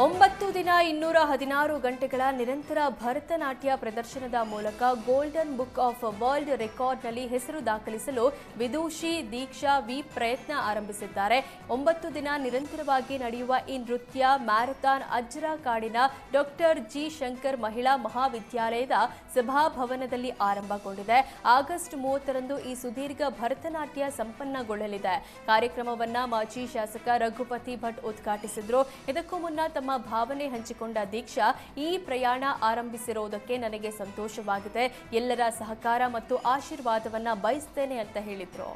9 ದಿನ 216 ಗಂಟೆಗಳ ನಿರಂತರ ಭರತನಾಟ್ಯ ಪ್ರದರ್ಶನದ ಮೂಲಕ ಗೋಲ್ಡನ್ ಬುಕ್ ಆಫ್ ವರ್ಲ್ಡ್ ರೆಕಾರ್ಡ್ನಲ್ಲಿ ಹೆಸರು ದಾಖಲಿಸಲು ವಿದೂಷಿ ದೀಕ್ಷಾ ವಿ ಪ್ರಯತ್ನ ಆರಂಭಿಸಿದ್ದಾರೆ. 9 ದಿನ ನಿರಂತರವಾಗಿ ನಡೆಯುವ ಈ ನೃತ್ಯ ಮ್ಯಾರಥಾನ್ ಅಜ್ರಾ ಕಾಡಿನ ಡಾಕ್ಟರ್ ಜಿ ಶಂಕರ್ ಮಹಿಳಾ ಮಹಾವಿದ್ಯಾಲಯದ ಸಭಾಭವನದಲ್ಲಿ ಆರಂಭಗೊಂಡಿದೆ. ಆಗಸ್ಟ್ 30ರಂದು ಈ ಸುದೀರ್ಘ ಭರತನಾಟ್ಯ ಸಂಪನ್ನಗೊಳ್ಳಲಿದೆ. ಕಾರ್ಯಕ್ರಮವನ್ನು ಮಾಜಿ ಶಾಸಕ ರಘುಪತಿ ಭಟ್ ಉದ್ಘಾಟಿಸಿದ್ರು. ಇದಕ್ಕೂ ಮುನ್ನ ತಮ್ಮ ಭಾವನೆ ಹಂಚಿಕೊಂಡ ದೀಕ್ಷಾ, ಈ ಪ್ರಯಾಣ ಆರಂಭಿಸಿರುವುದಕ್ಕೆ ನನಗೆ ಸಂತೋಷವಾಗಿದೆ. ಎಲ್ಲರ ಸಹಕಾರ ಮತ್ತು ಆಶೀರ್ವಾದವನ್ನ ಬಯಸ್ತೇನೆ ಅಂತ ಹೇಳಿದ್ರು.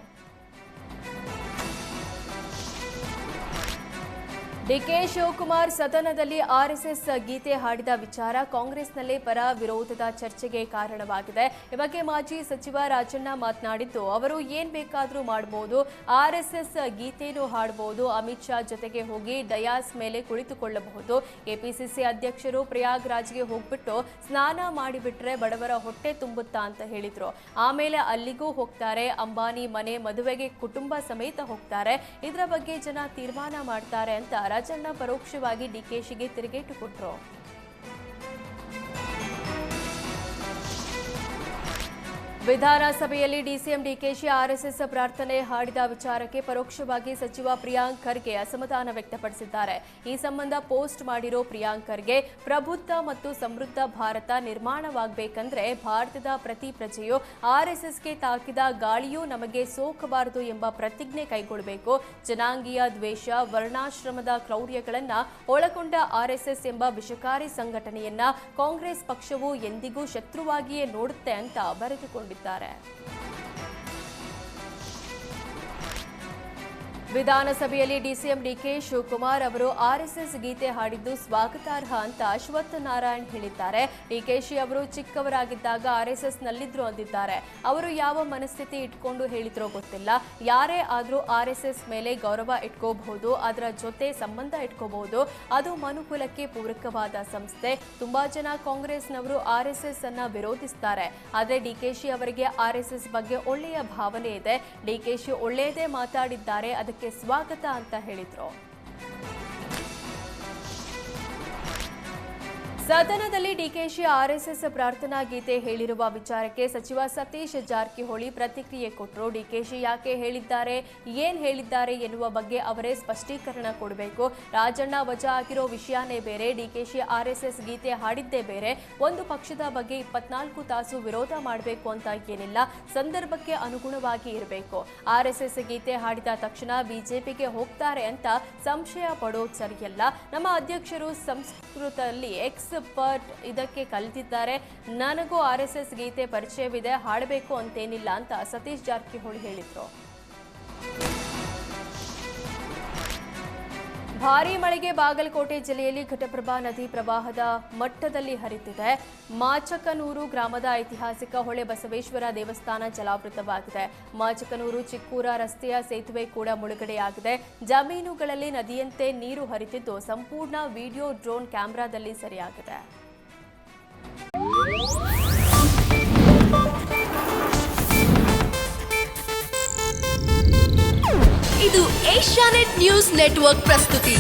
ಡಿಕೆ ಶಿವಕುಮಾರ್ ಸದನದಲ್ಲಿ ಆರ್ಎಸ್ಎಸ್ ಗೀತೆ ಹಾಡಿದ ವಿಚಾರ ಕಾಂಗ್ರೆಸ್ನಲ್ಲೇ ಪರ ವಿರೋಧದ ಚರ್ಚೆಗೆ ಕಾರಣವಾಗಿದೆ. ಈ ಬಗ್ಗೆ ಮಾಜಿ ಸಚಿವ ರಾಜಣ್ಣ ಮಾತನಾಡಿದ್ದು, ಅವರು ಏನ್ ಬೇಕಾದ್ರೂ ಮಾಡಬಹುದು, ಆರ್ಎಸ್ಎಸ್ ಗೀತೆನೂ ಹಾಡಬಹುದು, ಅಮಿತ್ ಶಾ ಜೊತೆಗೆ ಹೋಗಿ ಡಯಾಸ್ ಮೇಲೆ ಕುಳಿತುಕೊಳ್ಳಬಹುದು. ಕೆಪಿಸಿಸಿ ಅಧ್ಯಕ್ಷರು ಪ್ರಯಾಗ್ರಾಜ್ಗೆ ಹೋಗ್ಬಿಟ್ಟು ಸ್ನಾನ ಮಾಡಿಬಿಟ್ರೆ ಬಡವರ ಹೊಟ್ಟೆ ತುಂಬುತ್ತಾ ಅಂತ ಹೇಳಿದ್ರು. ಆಮೇಲೆ ಅಲ್ಲಿಗೂ ಹೋಗ್ತಾರೆ, ಅಂಬಾನಿ ಮನೆ ಮದುವೆಗೆ ಕುಟುಂಬ ಸಮೇತ ಹೋಗ್ತಾರೆ. ಇದರ ಬಗ್ಗೆ ಜನ ತೀರ್ಮಾನ ಮಾಡ್ತಾರೆ ಅಂತ ರಾಜಣ್ಣ ಪರೋಕ್ಷವಾಗಿ ಡಿಕೆಶಿಗೆ ತಿರುಗೇಟು ಕೊಟ್ಟರು. ವಿಧಾನಸಭೆಯಲ್ಲಿ ಡಿಸಿಎಂ ಡಿಕೆಶಿ ಆರ್ಎಸ್ಎಸ್ ಪ್ರಾರ್ಥನೆ ಹಾಡಿದ ವಿಚಾರಕ್ಕೆ ಪರೋಕ್ಷವಾಗಿ ಸಚಿವ ಪ್ರಿಯಾಂಕ್ ಖರ್ಗೆ ಅಸಮಾಧಾನ ವ್ಯಕ್ತಪಡಿಸಿದ್ದಾರೆ. ಈ ಸಂಬಂಧ ಪೋಸ್ಟ್ ಮಾಡಿರೋ ಪ್ರಿಯಾಂಕ್ ಖರ್ಗೆ, ಪ್ರಬುದ್ಧ ಮತ್ತು ಸಮೃದ್ಧ ಭಾರತ ನಿರ್ಮಾಣವಾಗಬೇಕಂದ್ರೆ ಭಾರತದ ಪ್ರತಿ ಪ್ರಜೆಯು ಆರ್ಎಸ್ಎಸ್ಗೆ ತಾಕಿದ ಗಾಳಿಯೂ ನಮಗೆ ಸೋಕಬಾರದು ಎಂಬ ಪ್ರತಿಜ್ಞೆ ಕೈಗೊಳ್ಳಬೇಕು. ಜನಾಂಗೀಯ ದ್ವೇಷ, ವರ್ಣಾಶ್ರಮದ ಕ್ರೌರ್ಯಗಳನ್ನು ಒಳಗೊಂಡ ಆರ್ಎಸ್ಎಸ್ ಎಂಬ ವಿಷಕಾರಿ ಸಂಘಟನೆಯನ್ನ ಕಾಂಗ್ರೆಸ್ ಪಕ್ಷವು ಎಂದಿಗೂ ಶತ್ರುವಾಗಿಯೇ ನೋಡುತ್ತೆ ಅಂತ ಬರೆದುಕೊಂಡಿದ್ದಾರೆ. ವಿಧಾನಸಭೆಯಲ್ಲಿ ಡಿಸಿಎಂ ಡಿಕೆ ಶಿವಕುಮಾರ್ ಅವರು ಆರ್ಎಸ್ಎಸ್ ಗೀತೆ ಹಾಡಿದ್ದು ಸ್ವಾಗತಾರ್ಹ ಅಂತ ಅಶ್ವಥ್ ನಾರಾಯಣ್ ಹೇಳಿದ್ದಾರೆ. ಡಿಕೆಶಿ ಅವರು ಚಿಕ್ಕವರಾಗಿದ್ದಾಗ ಆರ್ಎಸ್ಎಸ್ನಲ್ಲಿದ್ರು ಅಂದಿದ್ದಾರೆ. ಅವರು ಯಾವ ಮನಸ್ಥಿತಿ ಇಟ್ಕೊಂಡು ಹೇಳಿದ್ರೋ ಗೊತ್ತಿಲ್ಲ. ಯಾರೇ ಆದರೂ ಆರ್ಎಸ್ಎಸ್ ಮೇಲೆ ಗೌರವ ಇಟ್ಕೋಬಹುದು, ಅದರ ಜೊತೆ ಸಂಬಂಧ ಇಟ್ಕೋಬಹುದು. ಅದು ಮನುಕುಲಕ್ಕೆ ಪೂರಕವಾದ ಸಂಸ್ಥೆ. ತುಂಬಾ ಜನ ಕಾಂಗ್ರೆಸ್ನವರು ಆರ್ಎಸ್ಎಸ್ ಅನ್ನ ವಿರೋಧಿಸುತ್ತಾರೆ. ಆದರೆ ಡಿಕೆಶಿ ಅವರಿಗೆ ಆರ್ಎಸ್ಎಸ್ ಬಗ್ಗೆ ಒಳ್ಳೆಯ ಭಾವನೆ ಇದೆ. ಡಿಕೆಶಿ ಒಳ್ಳೆಯದೇ ಮಾತಾಡಿದ್ದಾರೆ, ಅದಕ್ಕೆ ಸ್ವಾಗತ ಅಂತ ಹೇಳಿದ್ರು. ಸದನದಲ್ಲಿ ಡಿಕೆಶಿ ಆರ್ಎಸ್ಎಸ್ ಪ್ರಾರ್ಥನಾ ಗೀತೆ ಹೇಳಿರುವ ವಿಚಾರಕ್ಕೆ ಸಚಿವ ಸತೀಶ್ ಜಾರಕಿಹೊಳಿ ಪ್ರತಿಕ್ರಿಯೆ ಕೊಟ್ಟರು. ಡಿಕೆಶಿ ಯಾಕೆ ಹೇಳಿದ್ದಾರೆ, ಏನ್ ಹೇಳಿದ್ದಾರೆ ಎನ್ನುವ ಬಗ್ಗೆ ಅವರೇ ಸ್ಪಷ್ಟೀಕರಣ ಕೊಡಬೇಕು. ರಾಜಣ್ಣ ವಜಾ ಆಗಿರೋ ವಿಷಯನೇ ಬೇರೆ, ಡಿಕೆಶಿ ಆರ್ಎಸ್ಎಸ್ ಗೀತೆ ಹಾಡಿದ್ದೇ ಬೇರೆ. ಒಂದು ಪಕ್ಷದ ಬಗ್ಗೆ 24 ತಾಸು ವಿರೋಧ ಮಾಡಬೇಕು ಅಂತ ಏನಿಲ್ಲ, ಸಂದರ್ಭಕ್ಕೆ ಅನುಗುಣವಾಗಿ ಇರಬೇಕು. ಆರ್ಎಸ್ಎಸ್ ಗೀತೆ ಹಾಡಿದ ತಕ್ಷಣ ಬಿಜೆಪಿಗೆ ಹೋಗ್ತಾರೆ ಅಂತ ಸಂಶಯ ಪಡೋದು ಸರಿಯಲ್ಲ. ನಮ್ಮ ಅಧ್ಯಕ್ಷರು ಸಂಸ್ಕೃತದಲ್ಲಿ ಎಕ್ಸ್ಪರ್ಟ್, ಇದಕ್ಕೆ ಕಲಿತಿದ್ದಾರೆ. ನನಗೂ ಆರ್ಎಸ್ಎಸ್ ಗೀತೆ ಪರಿಚಯವಿದೆ, ಹಾಡಬೇಕು ಅಂತೇನಿಲ್ಲ ಅಂತ ಸತೀಶ್ ಜಾರಕಿಹೊಳಿ ಹೇಳಿದ್ರು. ಭಾರೀ ಮಳೆಗೆ ಬಾಗಲಕೋಟೆ ಜಿಲ್ಲೆಯಲ್ಲಿ ಘಟಪ್ರಭಾ ನದಿ ಪ್ರವಾಹದ ಮಟ್ಟದಲ್ಲಿ ಹರಿತಿದೆ. ಮಾಚಕನೂರು ಗ್ರಾಮದ ಐತಿಹಾಸಿಕ ಹೊಳೆ ಬಸವೇಶ್ವರ ದೇವಸ್ಥಾನ ಜಲಾವೃತವಾಗಿದೆ. ಮಾಚಕನೂರು ಚಿಕ್ಕೂರ ರಸ್ತೆಯ ಸೇತುವೆ ಕೂಡ ಮುಳುಗಡೆಯಾಗಿದೆ. ಜಮೀನುಗಳಲ್ಲಿ ನದಿಯಂತೆ ನೀರು ಹರಿತಿದ್ದು ಸಂಪೂರ್ಣ ವಿಡಿಯೋ ಡ್ರೋನ್ ಕ್ಯಾಮೆರಾದಲ್ಲಿ ಸೆರೆಯಾಗಿದೆ. ಇದು ಏಷ್ಯಾನೆಟ್ ನ್ಯೂಸ್ ನೆಟ್ವರ್ಕ್ ಪ್ರಸ್ತುತಿ.